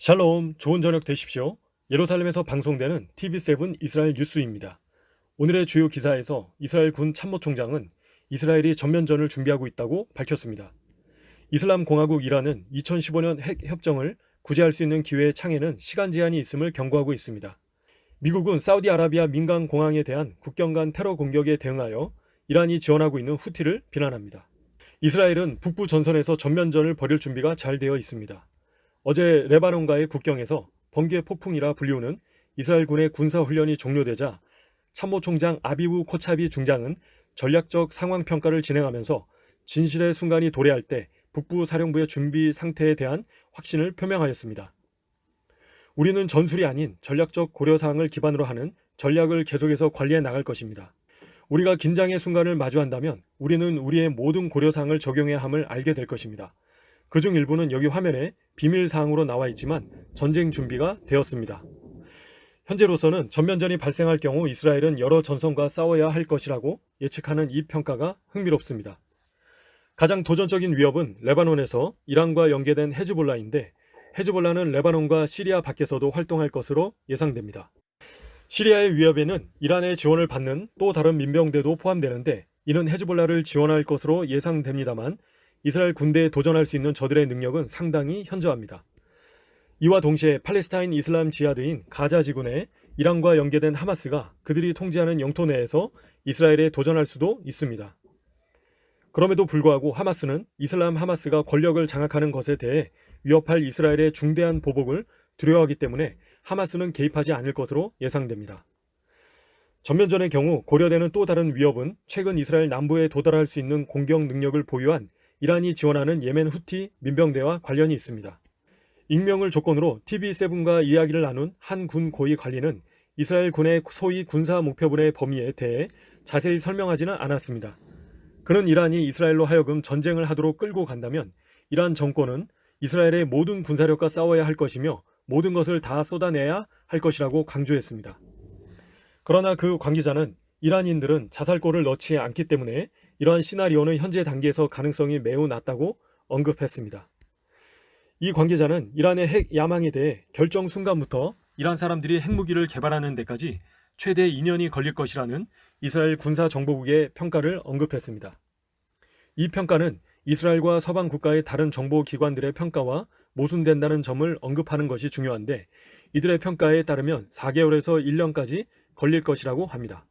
샬롬, 좋은 저녁 되십시오. 예루살렘에서 방송되는 TV7 이스라엘 뉴스입니다. 오늘의 주요 기사에서 이스라엘 군 참모총장은 이스라엘이 전면전을 준비하고 있다고 밝혔습니다. 이슬람 공화국 이란은 2015년 핵 협정을 구제할 수 있는 기회의 창에는 시간 제한이 있음을 경고하고 있습니다. 미국은 사우디아라비아 민간 공항에 대한 국경 간 테러 공격에 대응하여 이란이 지원하고 있는 후티를 비난합니다. 이스라엘은 북부 전선에서 전면전을 벌일 준비가 잘 되어 있습니다. 어제 레바논과의 국경에서 번개 폭풍이라 불리우는 이스라엘군의 군사훈련이 종료되자 참모총장 아비부 코차비 중장은 전략적 상황평가를 진행하면서 진실의 순간이 도래할 때 북부 사령부의 준비 상태에 대한 확신을 표명하였습니다. 우리는 전술이 아닌 전략적 고려사항을 기반으로 하는 전략을 계속해서 관리해 나갈 것입니다. 우리가 긴장의 순간을 마주한다면 우리는 우리의 모든 고려사항을 적용해야 함을 알게 될 것입니다. 그중 일부는 여기 화면에 비밀사항으로 나와 있지만 전쟁 준비가 되었습니다. 현재로서는 전면전이 발생할 경우 이스라엘은 여러 전선과 싸워야 할 것이라고 예측하는 이 평가가 흥미롭습니다. 가장 도전적인 위협은 레바논에서 이란과 연계된 헤즈볼라인데 헤즈볼라는 레바논과 시리아 밖에서도 활동할 것으로 예상됩니다. 시리아의 위협에는 이란의 지원을 받는 또 다른 민병대도 포함되는데 이는 헤즈볼라를 지원할 것으로 예상됩니다만 이스라엘 군대에 도전할 수 있는 저들의 능력은 상당히 현저합니다. 이와 동시에 팔레스타인 이슬람 지하드인 가자 지구내 이란과 연계된 하마스가 그들이 통제하는 영토 내에서 이스라엘에 도전할 수도 있습니다. 그럼에도 불구하고 하마스는 이슬람 하마스가 권력을 장악하는 것에 대해 위협할 이스라엘의 중대한 보복을 두려워하기 때문에 하마스는 개입하지 않을 것으로 예상됩니다. 전면전의 경우 고려되는 또 다른 위협은 최근 이스라엘 남부에 도달할 수 있는 공격 능력을 보유한 이란이 지원하는 예멘 후티 민병대와 관련이 있습니다. 익명을 조건으로 TV7과 이야기를 나눈 한 군 고위 관리는 이스라엘 군의 소위 군사 목표분의 범위에 대해 자세히 설명하지는 않았습니다. 그는 이란이 이스라엘로 하여금 전쟁을 하도록 끌고 간다면 이란 정권은 이스라엘의 모든 군사력과 싸워야 할 것이며 모든 것을 다 쏟아내야 할 것이라고 강조했습니다. 그러나 그 관계자는 이란인들은 자살골을 넣지 않기 때문에 이러한 시나리오는 현재 단계에서 가능성이 매우 낮다고 언급했습니다. 이 관계자는 이란의 핵 야망에 대해 결정 순간부터 이란 사람들이 핵무기를 개발하는 데까지 최대 2년이 걸릴 것이라는 이스라엘 군사정보국의 평가를 언급했습니다. 이 평가는 이스라엘과 서방 국가의 다른 정보기관들의 평가와 모순된다는 점을 언급하는 것이 중요한데 이들의 평가에 따르면 4개월에서 1년까지 걸릴 것이라고 합니다.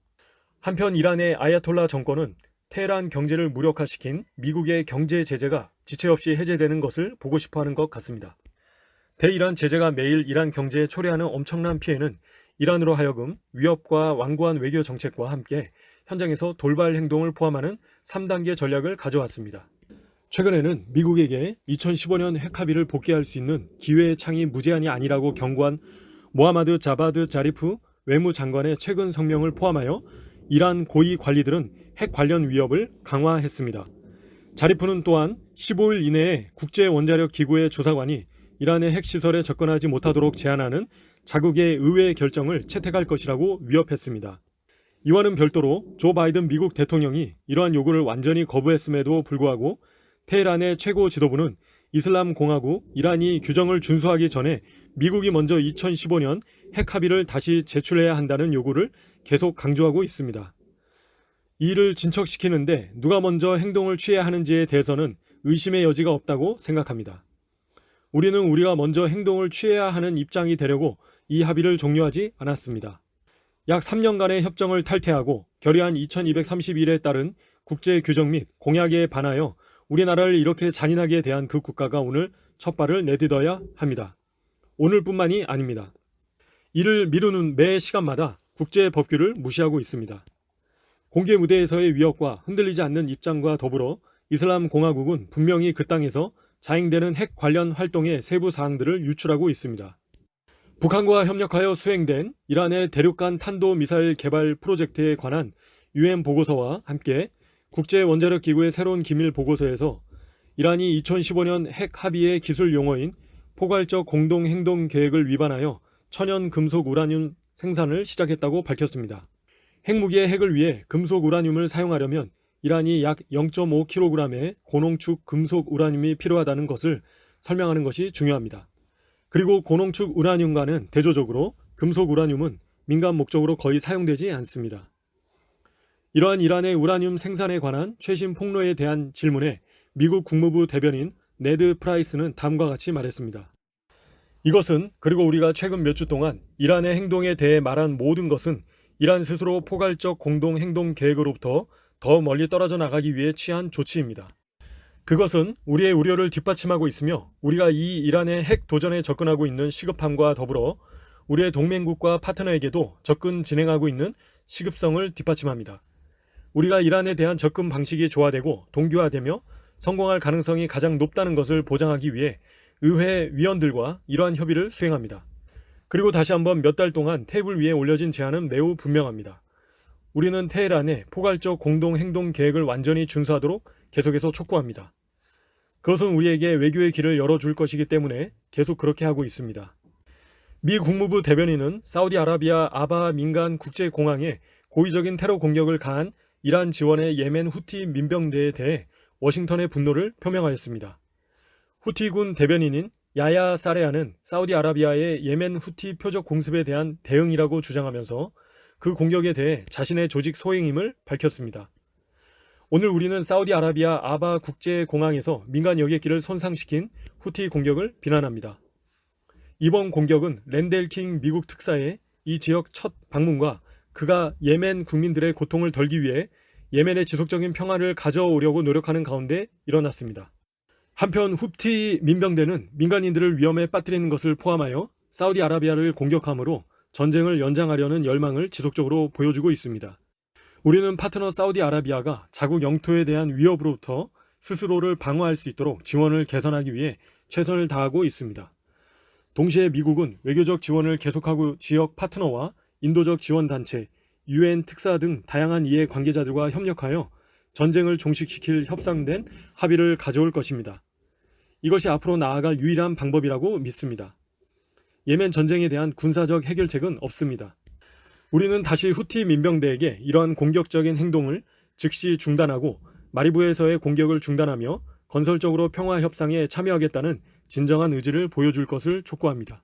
한편 이란의 아야톨라 정권은 테헤란 경제를 무력화시킨 미국의 경제 제재가 지체 없이 해제되는 것을 보고 싶어하는 것 같습니다. 대이란 제재가 매일 이란 경제에 초래하는 엄청난 피해는 이란으로 하여금 위협과 완고한 외교 정책과 함께 현장에서 돌발 행동을 포함하는 3단계 전략을 가져왔습니다. 최근에는 미국에게 2015년 핵합의를 복귀할 수 있는 기회의 창이 무제한이 아니라고 경고한 모하마드 자바드 자리프 외무장관의 최근 성명을 포함하여 이란 고위 관리들은 핵 관련 위협을 강화했습니다. 자리프는 또한 15일 이내에 국제원자력기구의 조사관이 이란의 핵시설에 접근하지 못하도록 제한하는 자국의 의회 결정을 채택할 것이라고 위협했습니다. 이와는 별도로 조 바이든 미국 대통령이 이러한 요구를 완전히 거부했음에도 불구하고 테헤란의 최고 지도부는 이슬람 공화국 이란이 규정을 준수하기 전에 미국이 먼저 2015년 핵 합의를 다시 제출해야 한다는 요구를 계속 강조하고 있습니다. 이를 진척시키는데 누가 먼저 행동을 취해야 하는지에 대해서는 의심의 여지가 없다고 생각합니다. 우리는 우리가 먼저 행동을 취해야 하는 입장이 되려고 이 합의를 종료하지 않았습니다. 약 3년간의 협정을 탈퇴하고 결의안 2231에 따른 국제 규정 및 공약에 반하여 우리나라를 이렇게 잔인하게 대한 그 국가가 오늘 첫 발을 내딛어야 합니다. 오늘뿐만이 아닙니다. 이를 미루는 매 시간마다 국제 법규를 무시하고 있습니다. 공개 무대에서의 위협과 흔들리지 않는 입장과 더불어 이슬람 공화국은 분명히 그 땅에서 자행되는 핵 관련 활동의 세부 사항들을 유출하고 있습니다. 북한과 협력하여 수행된 이란의 대륙간 탄도미사일 개발 프로젝트에 관한 UN 보고서와 함께 국제원자력기구의 새로운 기밀 보고서에서 이란이 2015년 핵 합의의 기술 용어인 포괄적 공동행동 계획을 위반하여 천연 금속 우라늄 생산을 시작했다고 밝혔습니다. 핵무기의 핵을 위해 금속 우라늄을 사용하려면 이란이 약 0.5kg의 고농축 금속 우라늄이 필요하다는 것을 설명하는 것이 중요합니다. 그리고 고농축 우라늄과는 대조적으로 금속 우라늄은 민간 목적으로 거의 사용되지 않습니다. 이러한 이란의 우라늄 생산에 관한 최신 폭로에 대한 질문에 미국 국무부 대변인 네드 프라이스는 다음과 같이 말했습니다. 이것은 그리고 우리가 최근 몇 주 동안 이란의 행동에 대해 말한 모든 것은 이란 스스로 포괄적 공동 행동 계획으로부터 더 멀리 떨어져 나가기 위해 취한 조치입니다. 그것은 우리의 우려를 뒷받침하고 있으며 우리가 이 이란의 핵 도전에 접근하고 있는 시급함과 더불어 우리의 동맹국과 파트너에게도 접근 진행하고 있는 시급성을 뒷받침합니다. 우리가 이란에 대한 접근 방식이 조화되고 동기화되며 성공할 가능성이 가장 높다는 것을 보장하기 위해 의회 위원들과 이러한 협의를 수행합니다. 그리고 다시 한번 몇 달 동안 테이블 위에 올려진 제안은 매우 분명합니다. 우리는 테헤란의 포괄적 공동 행동 계획을 완전히 준수하도록 계속해서 촉구합니다. 그것은 우리에게 외교의 길을 열어줄 것이기 때문에 계속 그렇게 하고 있습니다. 미 국무부 대변인은 사우디아라비아 아바 민간 국제공항에 고의적인 테러 공격을 가한 이란 지원의 예멘 후티 민병대에 대해 워싱턴의 분노를 표명하였습니다. 후티군 대변인인 야야 사레아는 사우디아라비아의 예멘 후티 표적 공습에 대한 대응이라고 주장하면서 그 공격에 대해 자신의 조직 소행임을 밝혔습니다. 오늘 우리는 사우디아라비아 아바 국제공항에서 민간 여객기를 손상시킨 후티 공격을 비난합니다. 이번 공격은 랜델 킹 미국 특사의 이 지역 첫 방문과 그가 예멘 국민들의 고통을 덜기 위해 예멘의 지속적인 평화를 가져오려고 노력하는 가운데 일어났습니다. 한편 후티 민병대는 민간인들을 위험에 빠뜨리는 것을 포함하여 사우디아라비아를 공격함으로 전쟁을 연장하려는 열망을 지속적으로 보여주고 있습니다. 우리는 파트너 사우디아라비아가 자국 영토에 대한 위협으로부터 스스로를 방어할 수 있도록 지원을 개선하기 위해 최선을 다하고 있습니다. 동시에 미국은 외교적 지원을 계속하고 지역 파트너와 인도적 지원단체, UN 특사 등 다양한 이해 관계자들과 협력하여 전쟁을 종식시킬 협상된 합의를 가져올 것입니다. 이것이 앞으로 나아갈 유일한 방법이라고 믿습니다. 예멘 전쟁에 대한 군사적 해결책은 없습니다. 우리는 다시 후티 민병대에게 이러한 공격적인 행동을 즉시 중단하고 마리부에서의 공격을 중단하며 건설적으로 평화 협상에 참여하겠다는 진정한 의지를 보여줄 것을 촉구합니다.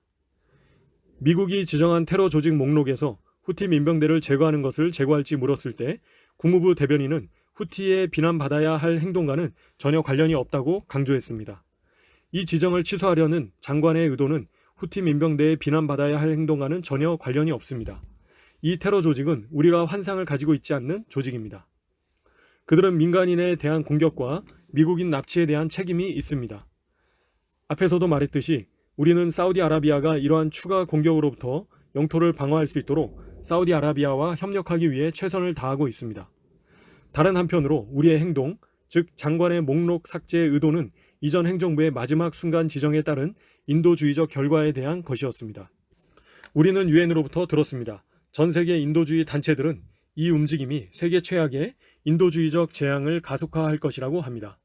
미국이 지정한 테러 조직 목록에서 후티 민병대를 제거하는 것을 제거할지 물었을 때 국무부 대변인은 후티에 비난받아야 할 행동과는 전혀 관련이 없다고 강조했습니다. 이 지정을 취소하려는 장관의 의도는 후티 민병대에 비난받아야 할 행동과는 전혀 관련이 없습니다. 이 테러 조직은 우리가 환상을 가지고 있지 않는 조직입니다. 그들은 민간인에 대한 공격과 미국인 납치에 대한 책임이 있습니다. 앞에서도 말했듯이 우리는 사우디아라비아가 이러한 추가 공격으로부터 영토를 방어할 수 있도록 사우디아라비아와 협력하기 위해 최선을 다하고 있습니다. 다른 한편으로 우리의 행동, 즉 장관의 목록 삭제의 의도는 이전 행정부의 마지막 순간 지정에 따른 인도주의적 결과에 대한 것이었습니다. 우리는 유엔으로부터 들었습니다. 전 세계 인도주의 단체들은 이 움직임이 세계 최악의 인도주의적 재앙을 가속화할 것이라고 합니다.